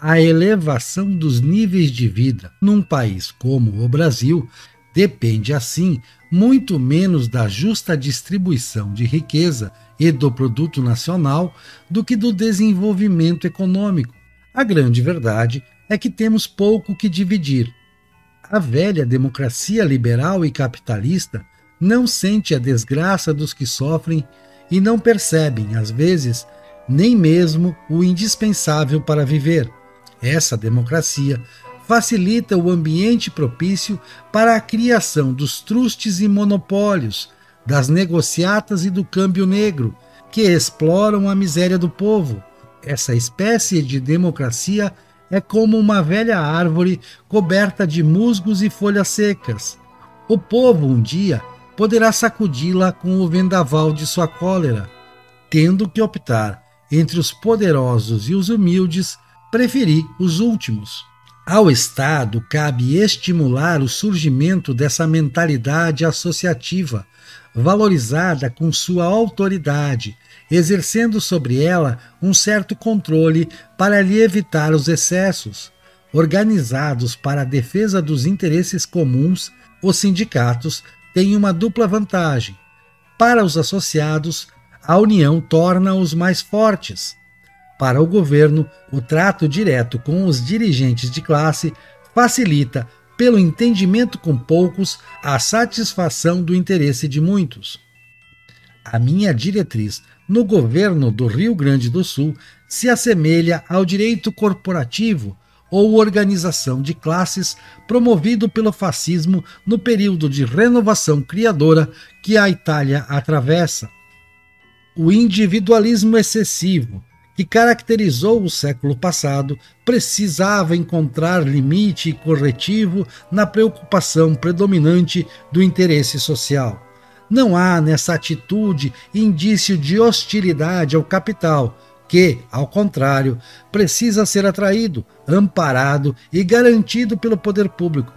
A elevação dos níveis de vida num país como o Brasil depende, assim, muito menos da justa distribuição de riqueza e do produto nacional do que do desenvolvimento econômico. A grande verdade é que temos pouco que dividir. A velha democracia liberal e capitalista não sente a desgraça dos que sofrem e não percebem, às vezes, nem mesmo o indispensável para viver. Essa democracia facilita o ambiente propício para a criação dos trustes e monopólios, das negociatas e do câmbio negro, que exploram a miséria do povo. Essa espécie de democracia é como uma velha árvore coberta de musgos e folhas secas. O povo, um dia, poderá sacudi-la com o vendaval de sua cólera. Tendo que optar entre os poderosos e os humildes, preferi os últimos. Ao Estado cabe estimular o surgimento dessa mentalidade associativa, valorizada com sua autoridade, exercendo sobre ela um certo controle para lhe evitar os excessos. Organizados para a defesa dos interesses comuns, os sindicatos têm uma dupla vantagem. Para os associados, a união torna-os mais fortes. Para o governo, o trato direto com os dirigentes de classe facilita, pelo entendimento com poucos, a satisfação do interesse de muitos. A minha diretriz no governo do Rio Grande do Sul se assemelha ao direito corporativo ou organização de classes promovido pelo fascismo no período de renovação criadora que a Itália atravessa. O individualismo excessivo, que caracterizou o século passado, precisava encontrar limite e corretivo na preocupação predominante do interesse social. Não há nessa atitude indício de hostilidade ao capital, que, ao contrário, precisa ser atraído, amparado e garantido pelo poder público.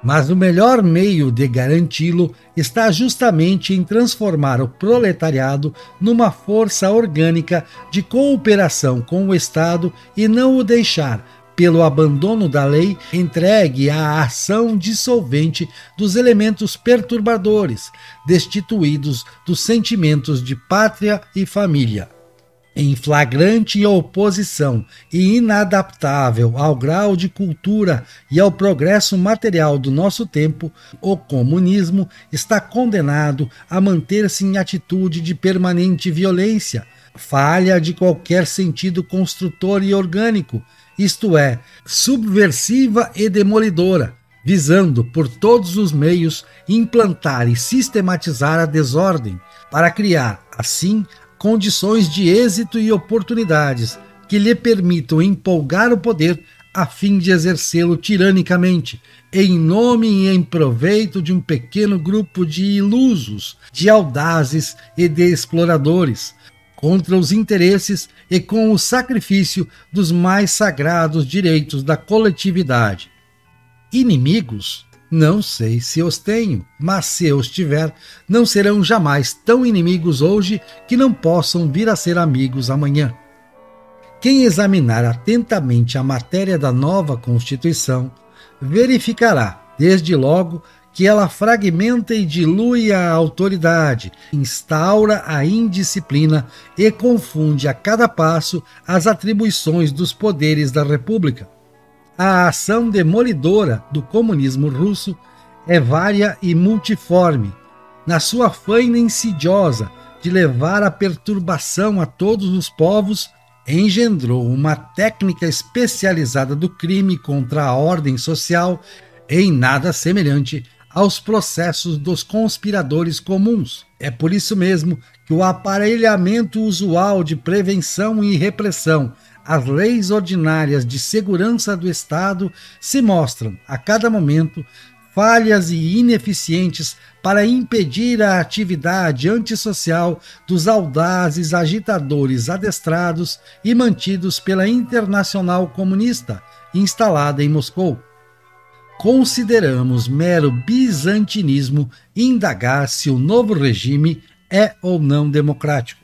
Mas o melhor meio de garanti-lo está justamente em transformar o proletariado numa força orgânica de cooperação com o Estado e não o deixar, pelo abandono da lei, entregue à ação dissolvente dos elementos perturbadores, destituídos dos sentimentos de pátria e família. Em flagrante oposição e inadaptável ao grau de cultura e ao progresso material do nosso tempo, o comunismo está condenado a manter-se em atitude de permanente violência, falha de qualquer sentido construtor e orgânico, isto é, subversiva e demolidora, visando por todos os meios implantar e sistematizar a desordem, para criar, assim, condições de êxito e oportunidades que lhe permitam empolgar o poder a fim de exercê-lo tiranicamente, em nome e em proveito de um pequeno grupo de ilusos, de audazes e de exploradores, contra os interesses e com o sacrifício dos mais sagrados direitos da coletividade. Inimigos? Não sei se os tenho, mas se os tiver, não serão jamais tão inimigos hoje que não possam vir a ser amigos amanhã. Quem examinar atentamente a matéria da nova Constituição, verificará, desde logo, que ela fragmenta e dilui a autoridade, instaura a indisciplina e confunde a cada passo as atribuições dos poderes da República. A ação demolidora do comunismo russo é vária e multiforme. Na sua faina insidiosa de levar a perturbação a todos os povos, engendrou uma técnica especializada do crime contra a ordem social em nada semelhante aos processos dos conspiradores comuns. É por isso mesmo que o aparelhamento usual de prevenção e repressão as leis ordinárias de segurança do Estado se mostram, a cada momento, falhas e ineficientes para impedir a atividade antissocial dos audazes agitadores adestrados e mantidos pela Internacional Comunista, instalada em Moscou. Consideramos mero bizantinismo indagar se o novo regime é ou não democrático.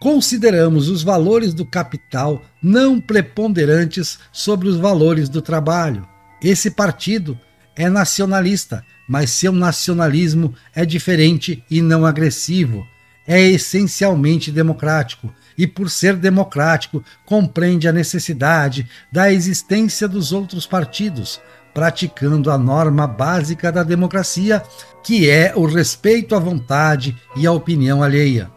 Consideramos os valores do capital não preponderantes sobre os valores do trabalho. Esse partido é nacionalista, mas seu nacionalismo é diferente e não agressivo. É essencialmente democrático e, por ser democrático, compreende a necessidade da existência dos outros partidos, praticando a norma básica da democracia, que é o respeito à vontade e à opinião alheia.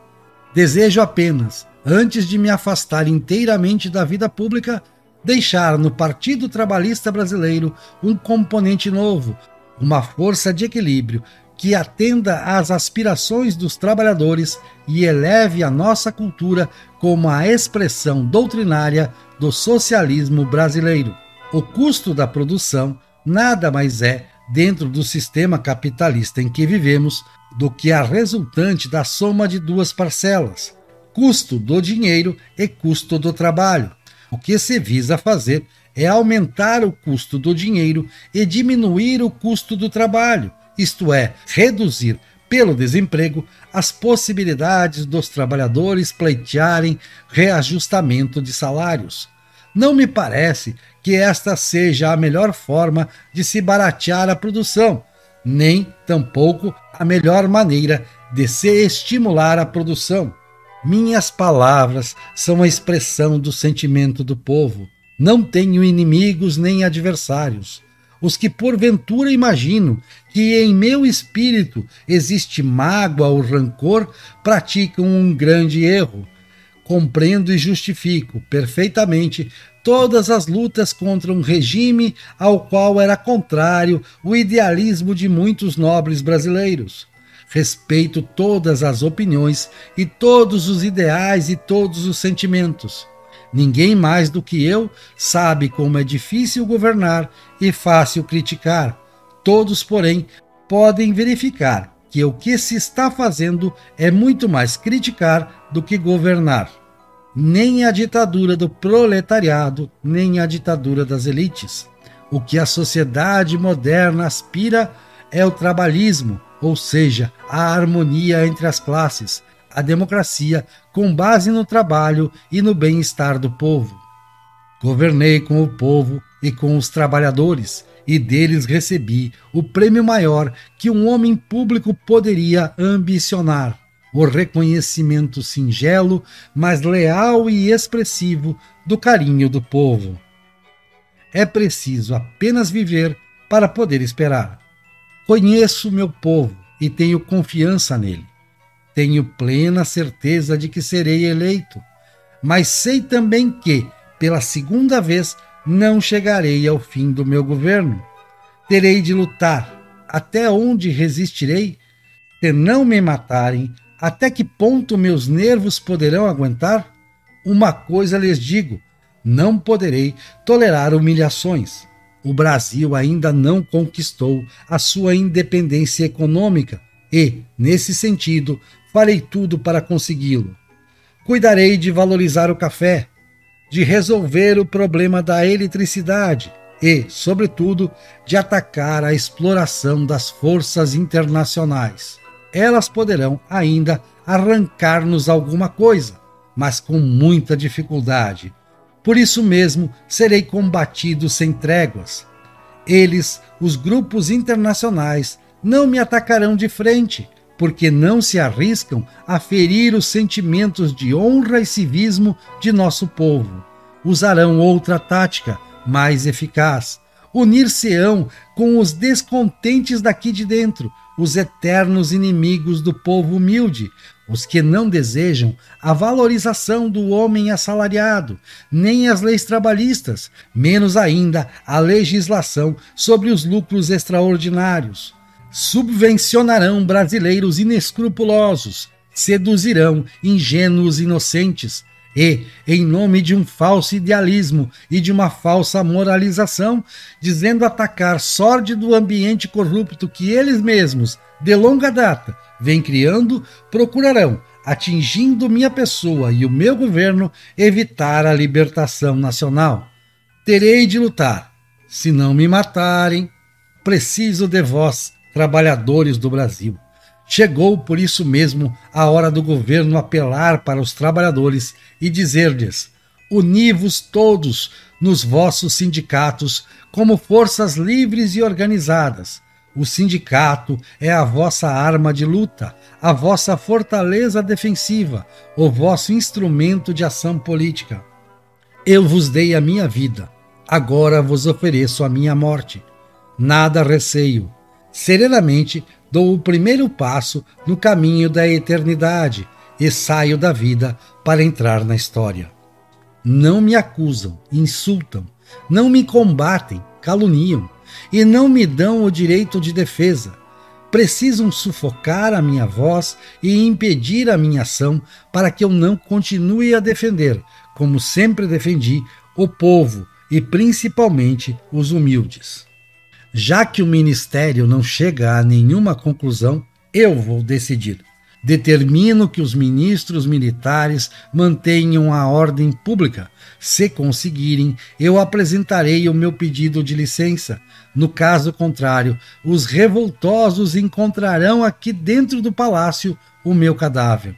Desejo apenas, antes de me afastar inteiramente da vida pública, deixar no Partido Trabalhista Brasileiro um componente novo, uma força de equilíbrio que atenda às aspirações dos trabalhadores e eleve a nossa cultura como a expressão doutrinária do socialismo brasileiro. O custo da produção nada mais é, dentro do sistema capitalista em que vivemos, do que a resultante da soma de duas parcelas, custo do dinheiro e custo do trabalho. O que se visa fazer é aumentar o custo do dinheiro e diminuir o custo do trabalho, isto é, reduzir pelo desemprego as possibilidades dos trabalhadores pleitearem reajustamento de salários. Não me parece que esta seja a melhor forma de se baratear a produção, nem tampouco a melhor maneira de se estimular a produção. Minhas palavras são a expressão do sentimento do povo. Não tenho inimigos nem adversários. Os que porventura imaginam que em meu espírito existe mágoa ou rancor praticam um grande erro. Compreendo e justifico perfeitamente todas as lutas contra um regime ao qual era contrário o idealismo de muitos nobres brasileiros. Respeito todas as opiniões e todos os ideais e todos os sentimentos. Ninguém mais do que eu sabe como é difícil governar e fácil criticar. Todos, porém, podem verificar que o que se está fazendo é muito mais criticar do que governar. Nem a ditadura do proletariado, nem a ditadura das elites. O que a sociedade moderna aspira é o trabalhismo, ou seja, a harmonia entre as classes, a democracia com base no trabalho e no bem-estar do povo. Governei com o povo e com os trabalhadores, e deles recebi o prêmio maior que um homem público poderia ambicionar: o reconhecimento singelo, mas leal e expressivo do carinho do povo. É preciso apenas viver para poder esperar. Conheço meu povo e tenho confiança nele. Tenho plena certeza de que serei eleito, mas sei também que, pela segunda vez, não chegarei ao fim do meu governo. Terei de lutar. Até onde resistirei? Se não me matarem, até que ponto meus nervos poderão aguentar? Uma coisa lhes digo: não poderei tolerar humilhações. O Brasil ainda não conquistou a sua independência econômica e, nesse sentido, farei tudo para consegui-lo. Cuidarei de valorizar o café, de resolver o problema da eletricidade e, sobretudo, de atacar a exploração das forças internacionais. Elas poderão ainda arrancar-nos alguma coisa, mas com muita dificuldade. Por isso mesmo, serei combatido sem tréguas. Eles, os grupos internacionais, não me atacarão de frente, porque não se arriscam a ferir os sentimentos de honra e civismo de nosso povo. Usarão outra tática, mais eficaz. Unir-se-ão com os descontentes daqui de dentro, os eternos inimigos do povo humilde, os que não desejam a valorização do homem assalariado, nem as leis trabalhistas, menos ainda a legislação sobre os lucros extraordinários. Subvencionarão brasileiros inescrupulosos, seduzirão ingênuos inocentes e, em nome de um falso idealismo e de uma falsa moralização, dizendo atacar sórdido ambiente corrupto que eles mesmos, de longa data, vêm criando, procurarão, atingindo minha pessoa e o meu governo, evitar a libertação nacional. Terei de lutar. Se não me matarem, preciso de vós, trabalhadores do Brasil. Chegou por isso mesmo a hora do governo apelar para os trabalhadores e dizer-lhes: uni-vos todos nos vossos sindicatos como forças livres e organizadas. O sindicato é a vossa arma de luta, a vossa fortaleza defensiva, o vosso instrumento de ação política. Eu vos dei a minha vida, agora vos ofereço a minha morte. Nada receio. Serenamente dou o primeiro passo no caminho da eternidade e saio da vida para entrar na história. Não me acusam, insultam, não me combatem, caluniam e não me dão o direito de defesa. Precisam sufocar a minha voz e impedir a minha ação para que eu não continue a defender, como sempre defendi, o povo e principalmente os humildes. Já que o ministério não chega a nenhuma conclusão, eu vou decidir. Determino que os ministros militares mantenham a ordem pública. Se conseguirem, eu apresentarei o meu pedido de licença. No caso contrário, os revoltosos encontrarão aqui dentro do palácio o meu cadáver.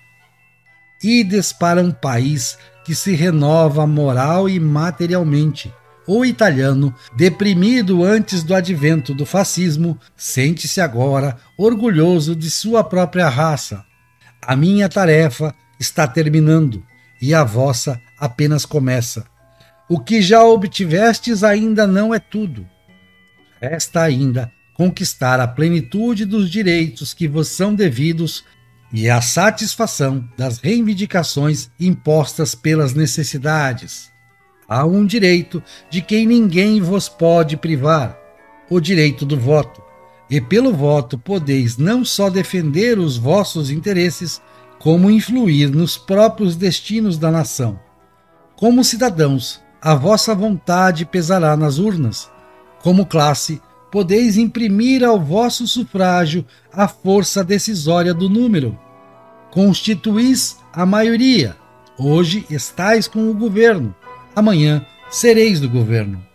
Ides para um país que se renova moral e materialmente. O italiano, deprimido antes do advento do fascismo, sente-se agora orgulhoso de sua própria raça. A minha tarefa está terminando e a vossa apenas começa. O que já obtivestes ainda não é tudo. Resta ainda conquistar a plenitude dos direitos que vos são devidos e a satisfação das reivindicações impostas pelas necessidades. Há um direito de quem ninguém vos pode privar, o direito do voto. E pelo voto podeis não só defender os vossos interesses, como influir nos próprios destinos da nação. Como cidadãos, a vossa vontade pesará nas urnas. Como classe, podeis imprimir ao vosso sufrágio a força decisória do número. Constituís a maioria. Hoje estáis com o governo. Amanhã sereis do governo.